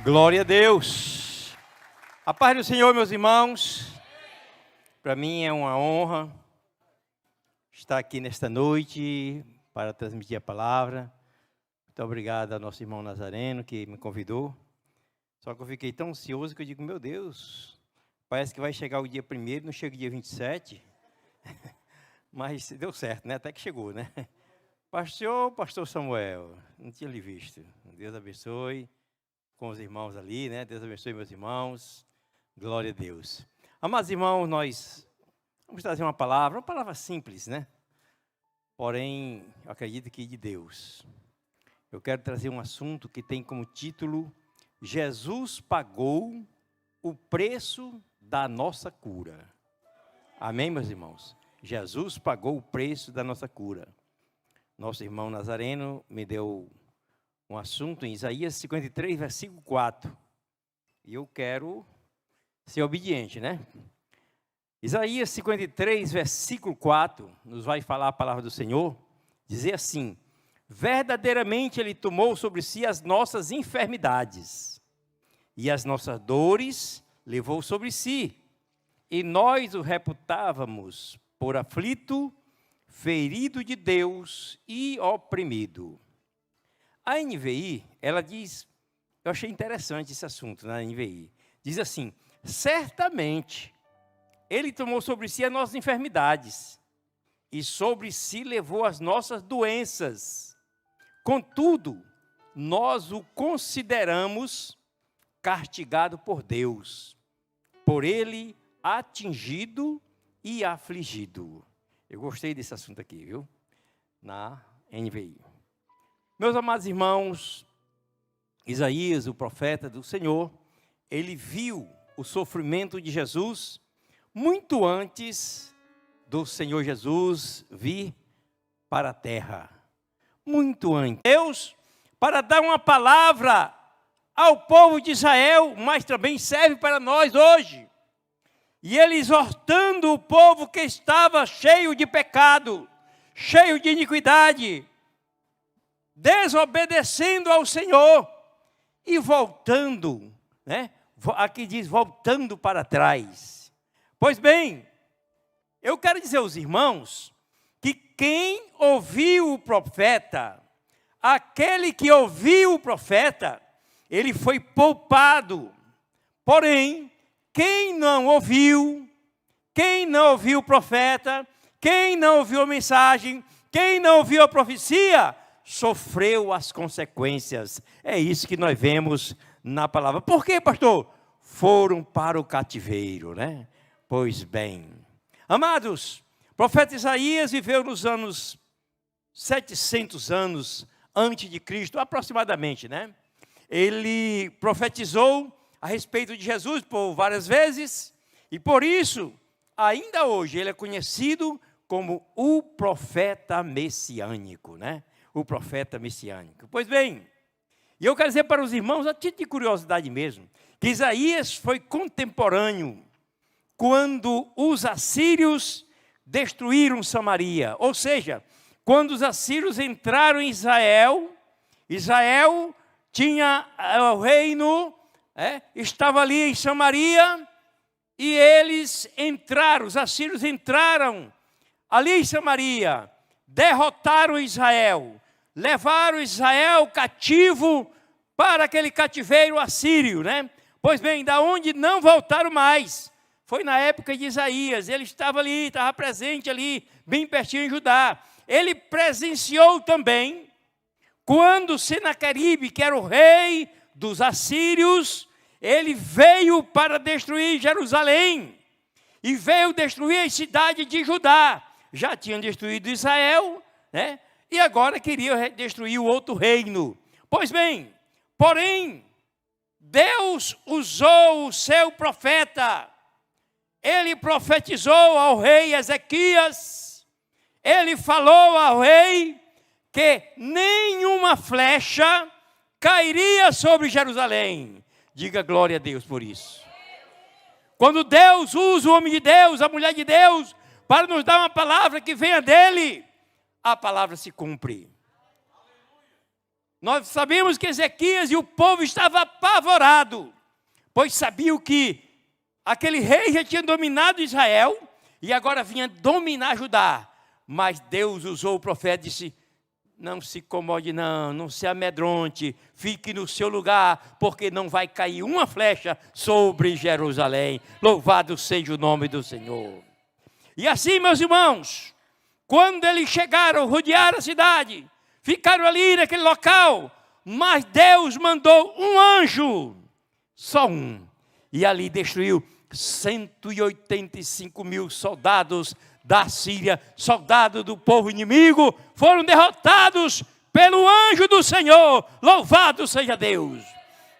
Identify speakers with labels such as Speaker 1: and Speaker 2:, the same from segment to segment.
Speaker 1: Glória a Deus. A paz do Senhor, meus irmãos. Para mim é uma honra estar aqui nesta noite para transmitir a palavra. Muito obrigado ao nosso irmão Nazareno que me convidou. Só que eu fiquei tão ansioso que eu digo, meu Deus, parece que vai chegar o dia 1º, não chega o dia 27. Mas deu certo, né? Até que chegou, né? Pastor Samuel, não tinha lhe visto. Deus abençoe com os irmãos ali, né? Deus abençoe meus irmãos. Glória a Deus. Amados irmãos, nós vamos trazer uma palavra simples, né? Porém, eu acredito que de Deus. Eu quero trazer um assunto que tem como título: Jesus pagou o preço da nossa cura. Amém, meus irmãos? Jesus pagou o preço da nossa cura. Nosso irmão Nazareno me deu um assunto em Isaías 53, versículo 4. E eu quero ser obediente, né? Isaías 53, versículo 4, nos vai falar a palavra do Senhor, dizer assim: verdadeiramente Ele tomou sobre si as nossas enfermidades, e as nossas dores levou sobre si, e nós o reputávamos por aflito, ferido de Deus e oprimido. A NVI, ela diz, eu achei interessante esse assunto na NVI, diz assim: certamente Ele tomou sobre si as nossas enfermidades, e sobre si levou as nossas doenças. Contudo, nós o consideramos castigado por Deus, por Ele atingido e afligido. Eu gostei desse assunto aqui, viu? Na NVI. Meus amados irmãos, Isaías, o profeta do Senhor, ele viu o sofrimento de Jesus muito antes do Senhor Jesus vir para a terra. Muito antes. Deus, para dar uma palavra ao povo de Israel, mas também serve para nós hoje. E ele exortando o povo que estava cheio de pecado, cheio de iniquidade, desobedecendo ao Senhor e voltando, né? Aqui diz voltando para trás. Pois bem, eu quero dizer aos irmãos que quem ouviu o profeta, aquele que ouviu o profeta, ele foi poupado. Porém, quem não ouviu o profeta, quem não ouviu a mensagem, quem não ouviu a profecia, sofreu as consequências. É isso que nós vemos na palavra. Por quê, pastor? Foram para o cativeiro, né? Pois bem. Amados, o profeta Isaías viveu nos anos 700 anos antes de Cristo, aproximadamente, né? Ele profetizou a respeito de Jesus por várias vezes, e por isso, ainda hoje, ele é conhecido como o profeta messiânico, né? O profeta messiânico. Pois bem, e eu quero dizer para os irmãos, a título de curiosidade mesmo, que Isaías foi contemporâneo quando os assírios destruíram Samaria. Ou seja, quando os assírios entraram em Israel, Israel tinha o reino, estava ali em Samaria, e eles entraram, os assírios entraram ali em Samaria, derrotaram Israel, levaram Israel cativo para aquele cativeiro assírio, né? Pois bem, da onde não voltaram mais, foi na época de Isaías. Ele estava ali, estava presente ali, bem pertinho em Judá. Ele presenciou também, quando Senaqueribe, que era o rei dos assírios, ele veio para destruir Jerusalém, e veio destruir a cidade de Judá. Já tinham destruído Israel, né? E agora queria destruir o outro reino. Pois bem, porém, Deus usou o seu profeta. Ele profetizou ao rei Ezequias. Ele falou ao rei que nenhuma flecha cairia sobre Jerusalém. Diga glória a Deus por isso. Quando Deus usa o homem de Deus, a mulher de Deus, para nos dar uma palavra que venha dele, a palavra se cumpre. Nós sabemos que Ezequias e o povo estavam apavorados, pois sabiam que aquele rei já tinha dominado Israel e agora vinha dominar Judá. Mas Deus usou o profeta e disse: não se incomode não se amedronte, fique no seu lugar, porque não vai cair uma flecha sobre Jerusalém. Louvado seja o nome do Senhor. E assim, meus irmãos, quando eles chegaram, rodearam a cidade, ficaram ali naquele local, mas Deus mandou um anjo, só um, e ali destruiu 185 mil soldados da Síria, soldados do povo inimigo, foram derrotados pelo anjo do Senhor. Louvado seja Deus.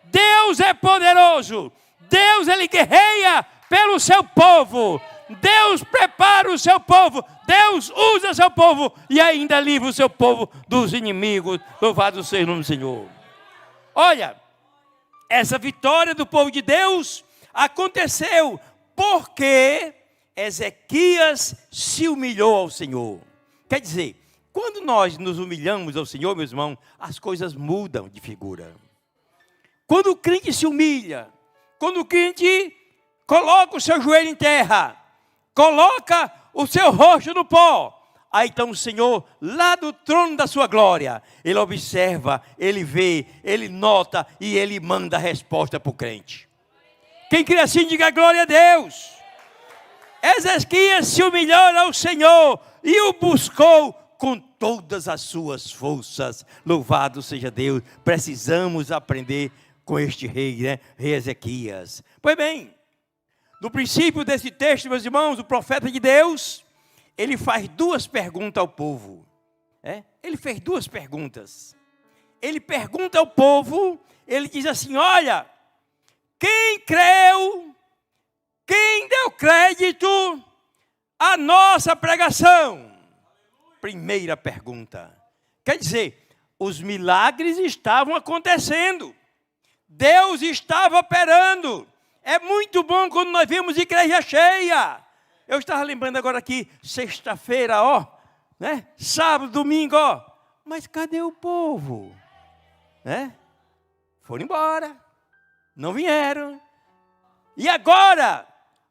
Speaker 1: Deus é poderoso, Deus ele guerreia pelo seu povo, Deus prepara o seu povo, Deus usa o seu povo e ainda livra o seu povo dos inimigos. Louvado seja o nome do Senhor. Olha, essa vitória do povo de Deus aconteceu porque Ezequias se humilhou ao Senhor. Quer dizer, quando nós nos humilhamos ao Senhor, meus irmãos, as coisas mudam de figura. Quando o crente se humilha, quando o crente coloca o seu joelho em terra, coloca o seu rosto no pó, aí então o Senhor, lá do trono da sua glória, Ele observa, Ele vê, Ele nota e Ele manda a resposta para o crente. Quem crê assim, diga glória a Deus. Ezequias se humilhou ao Senhor e o buscou com todas as suas forças. Louvado seja Deus. Precisamos aprender com este rei, né? Rei Ezequias. Pois bem, no princípio desse texto, meus irmãos, o profeta de Deus, ele faz duas perguntas ao povo. Ele fez duas perguntas. Ele pergunta ao povo, ele diz assim: olha, quem creu, quem deu crédito à nossa pregação? Primeira pergunta. Quer dizer, os milagres estavam acontecendo. Deus estava operando. É muito bom quando nós vimos igreja cheia. Eu estava lembrando agora aqui, sexta-feira, né? Sábado, domingo, mas cadê o povo? Foram embora, não vieram. E agora,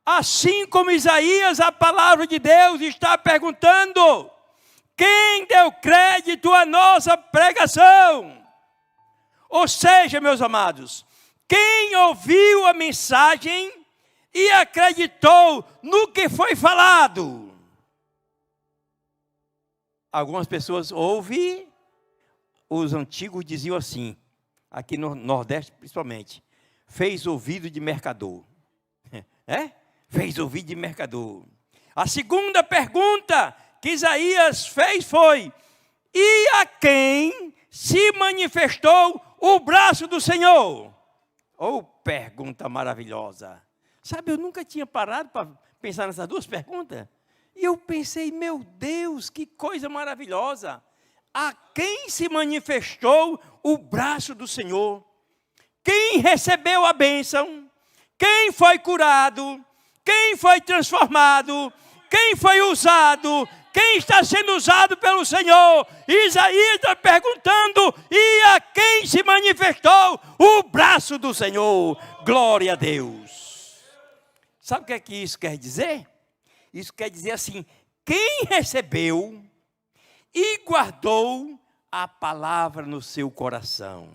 Speaker 1: assim como Isaías, a palavra de Deus está perguntando: quem deu crédito à nossa pregação? Ou seja, meus amados, quem ouviu a mensagem e acreditou no que foi falado? Algumas pessoas ouvem, os antigos diziam assim, aqui no Nordeste principalmente: fez ouvido de mercador. Fez ouvido de mercador. A segunda pergunta que Isaías fez foi: e a quem se manifestou o braço do Senhor? Pergunta maravilhosa. Sabe, eu nunca tinha parado para pensar nessas duas perguntas. E eu pensei, meu Deus, que coisa maravilhosa. A quem se manifestou o braço do Senhor? Quem recebeu a bênção? Quem foi curado? Quem foi transformado? Quem foi usado? Quem está sendo usado pelo Senhor? Isaías está perguntando: e a quem se manifestou o braço do Senhor? Glória a Deus. Sabe o que é que isso quer dizer? Isso quer dizer assim: quem recebeu e guardou a palavra no seu coração.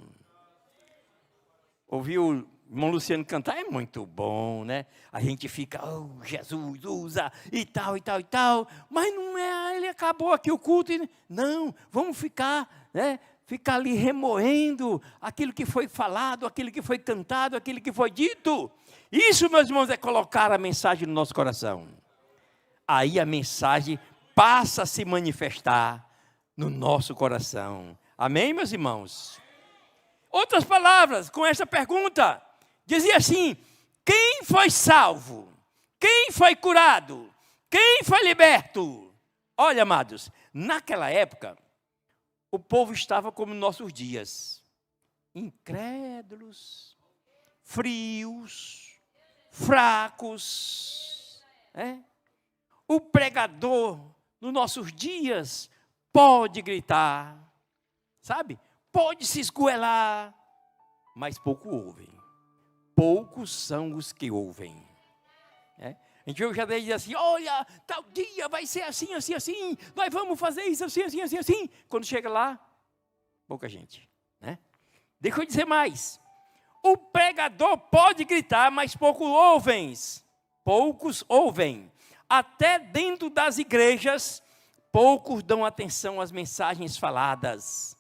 Speaker 1: Ouviu o irmão Luciano cantar? É muito bom, né? A gente fica, Jesus usa e tal, e tal, e tal. Mas não é, ele acabou aqui o culto. Não, vamos ficar, né? Ficar ali remoendo aquilo que foi falado, aquilo que foi cantado, aquilo que foi dito. Isso, meus irmãos, é colocar a mensagem no nosso coração. Aí a mensagem passa a se manifestar no nosso coração. Amém, meus irmãos? Outras palavras com essa pergunta. Dizia assim: quem foi salvo? Quem foi curado? Quem foi liberto? Olha, amados, naquela época, o povo estava como nos nossos dias. Incrédulos, frios, fracos. O pregador, nos nossos dias, pode gritar. Sabe? pode se esgoelar, mas pouco ouvem. Poucos são os que ouvem. A gente já diz assim, olha, tal dia vai ser assim, assim, assim, nós vamos fazer isso assim, assim, assim, assim. Quando chega lá, pouca gente. Né? Deixa eu dizer mais. O pregador pode gritar, mas poucos ouvem. Poucos ouvem. Até dentro das igrejas, poucos dão atenção às mensagens faladas.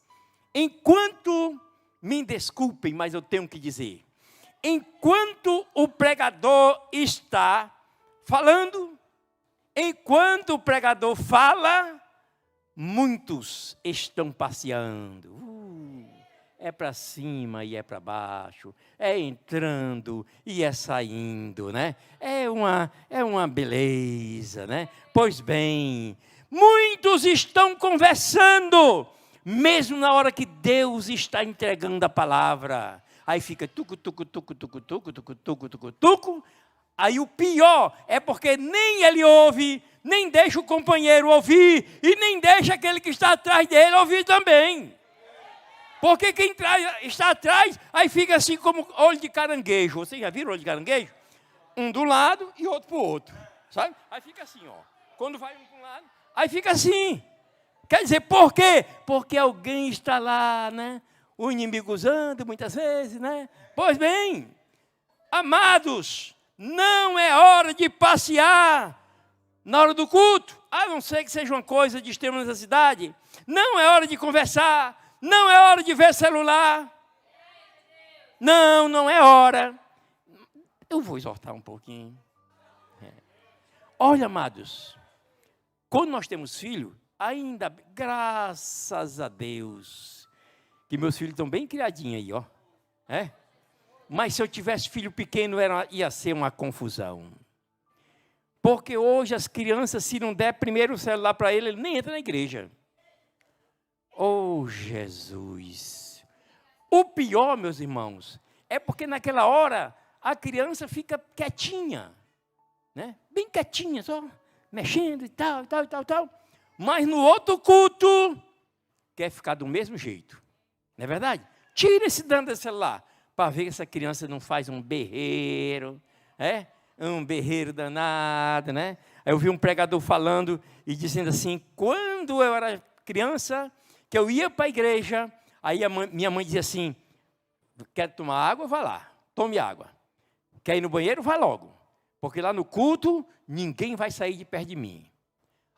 Speaker 1: Enquanto, me desculpem, mas eu tenho que dizer, enquanto o pregador está falando, enquanto o pregador fala, muitos estão passeando. É para cima e é para baixo, é entrando e é saindo, né? É uma beleza, né? Pois bem, muitos estão conversando, mesmo na hora que Deus está entregando a palavra. Aí fica tucu, tucu, tucu, tucu, tucu, tucu, tucu, tucu, tucu. Aí o pior é porque nem ele ouve, nem deixa o companheiro ouvir, e nem deixa aquele que está atrás dele ouvir também. Porque quem está atrás, aí fica assim como olho de caranguejo. Vocês já viram olho de caranguejo? Um do lado e outro para o outro. Sabe? Aí fica assim, ó. Quando vai um para um lado, aí fica assim. Quer dizer, por quê? Porque alguém está lá, né? O inimigo usando muitas vezes, né? Pois bem, amados, não é hora de passear na hora do culto, a não ser que seja uma coisa de extrema necessidade. Não é hora de conversar. Não é hora de ver celular. Não é hora. Eu vou exortar um pouquinho. Olha, amados, quando nós temos filho, ainda, graças a Deus, que meus filhos estão bem criadinhos aí, ó. Mas se eu tivesse filho pequeno, ia ser uma confusão. Porque hoje as crianças, se não der primeiro o celular para ele nem entra na igreja. Oh, Jesus! O pior, meus irmãos, é porque naquela hora a criança fica quietinha, né? Bem quietinha, só mexendo e tal. Mas no outro culto, quer ficar do mesmo jeito. Não é verdade? Tira esse dano desse celular, para ver que essa criança não faz um berreiro, um berreiro danado, né? Aí eu vi um pregador falando e dizendo assim, quando eu era criança, que eu ia para a igreja, aí minha mãe dizia assim, quer tomar água? Vá lá, tome água. Quer ir no banheiro? Vá logo. Porque lá no culto, ninguém vai sair de perto de mim.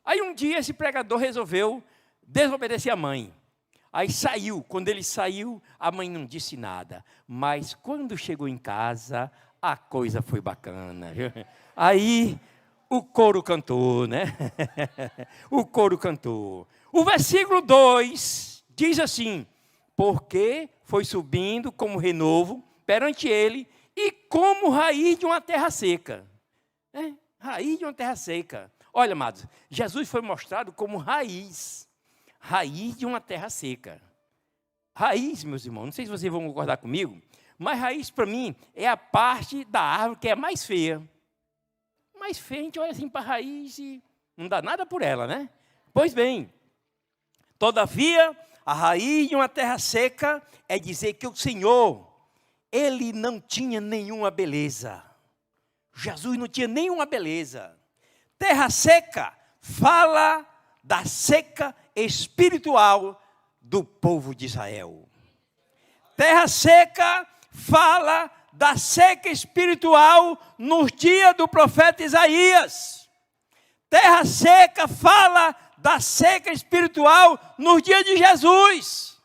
Speaker 1: Aí um dia esse pregador resolveu desobedecer a mãe. Aí saiu, quando ele saiu, a mãe não disse nada. Mas quando chegou em casa, a coisa foi bacana. Aí o coro cantou, né? O coro cantou. O versículo 2 diz assim, porque foi subindo como renovo perante ele e como raiz de uma terra seca. Raiz de uma terra seca. Olha, amados, Jesus foi mostrado como raiz de uma terra seca. Raiz, meus irmãos, não sei se vocês vão concordar comigo, mas raiz para mim é a parte da árvore que é mais feia. Mais feia, a gente olha assim para a raiz e não dá nada por ela, né? Pois bem, todavia, a raiz de uma terra seca é dizer que o Senhor, Ele não tinha nenhuma beleza. Jesus não tinha nenhuma beleza. Terra seca fala da seca espiritual do povo de Israel. Terra seca fala da seca espiritual nos dias do profeta Isaías. Terra seca fala da seca espiritual nos dias de Jesus.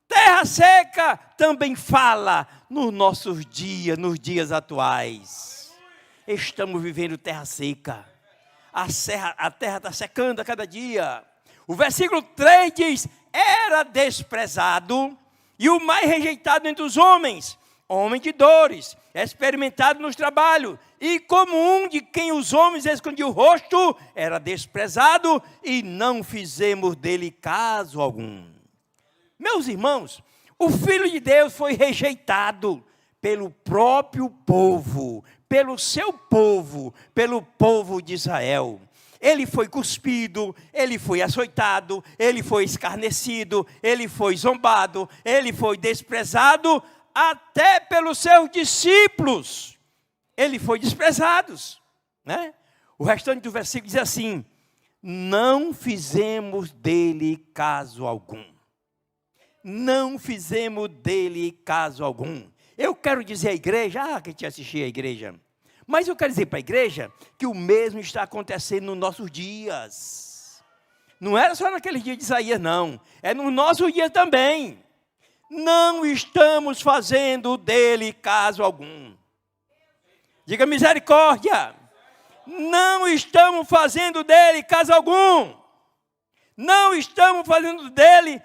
Speaker 1: Terra seca também fala nos nossos dias, nos dias atuais. Estamos vivendo terra seca. A terra está secando a cada dia. O versículo 3 diz, era desprezado e o mais rejeitado entre os homens, homem de dores, experimentado nos trabalhos, e como um de quem os homens escondiam o rosto, era desprezado e não fizemos dele caso algum. Meus irmãos, o Filho de Deus foi rejeitado pelo próprio povo, pelo seu povo, pelo povo de Israel. Ele foi cuspido, ele foi açoitado, ele foi escarnecido, ele foi zombado, ele foi desprezado, até pelos seus discípulos. Ele foi desprezado, né? O restante do versículo diz assim: não fizemos dele caso algum. Não fizemos dele caso algum. Eu quero dizer à igreja, que te assisti à igreja, mas eu quero dizer para a igreja que o mesmo está acontecendo nos nossos dias. Não era só naquele dia de Isaías, não. É no nosso dia também. Não estamos fazendo dele caso algum. Diga misericórdia. Não estamos fazendo dele caso algum. Não estamos fazendo dele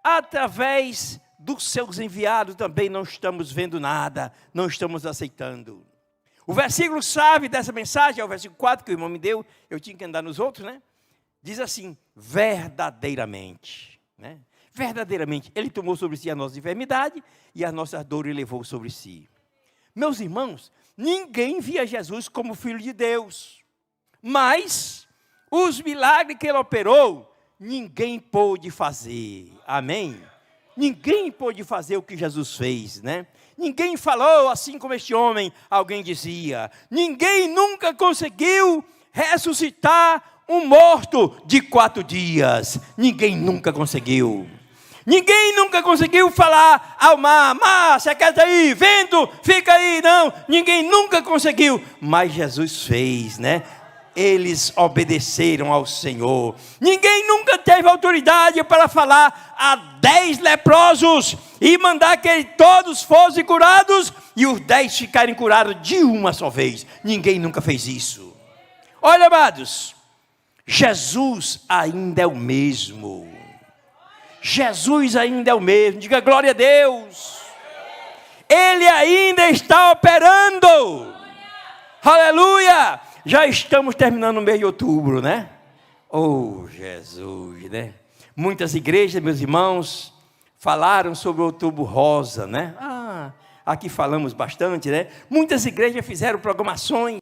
Speaker 1: através dos seus enviados também. Não estamos vendo nada. Não estamos aceitando. O versículo chave dessa mensagem é o versículo 4 que o irmão me deu. Eu tinha que andar nos outros, né? Diz assim: verdadeiramente, né? Verdadeiramente, ele tomou sobre si a nossa enfermidade e as nossas dores levou sobre si. Meus irmãos, ninguém via Jesus como Filho de Deus, mas os milagres que ele operou, ninguém pôde fazer. Amém? Ninguém pôde fazer o que Jesus fez, né? Ninguém falou assim como este homem, alguém dizia. Ninguém nunca conseguiu ressuscitar um morto de 4 dias. Ninguém nunca conseguiu. Ninguém nunca conseguiu falar ao mar: mar, você quer aí, vento, fica aí. Não, ninguém nunca conseguiu. Mas Jesus fez, né? Eles obedeceram ao Senhor. Ninguém nunca teve autoridade para falar a 10 leprosos e mandar que todos fossem curados e os 10 ficarem curados de uma só vez. Ninguém nunca fez isso. Olha, amados, Jesus ainda é o mesmo. Jesus ainda é o mesmo. Diga glória a Deus. Ele ainda está operando. Aleluia. Já estamos terminando o mês de outubro, né? Oh, Jesus, né? Muitas igrejas, meus irmãos, falaram sobre o outubro rosa, né? Aqui falamos bastante, né? Muitas igrejas fizeram programações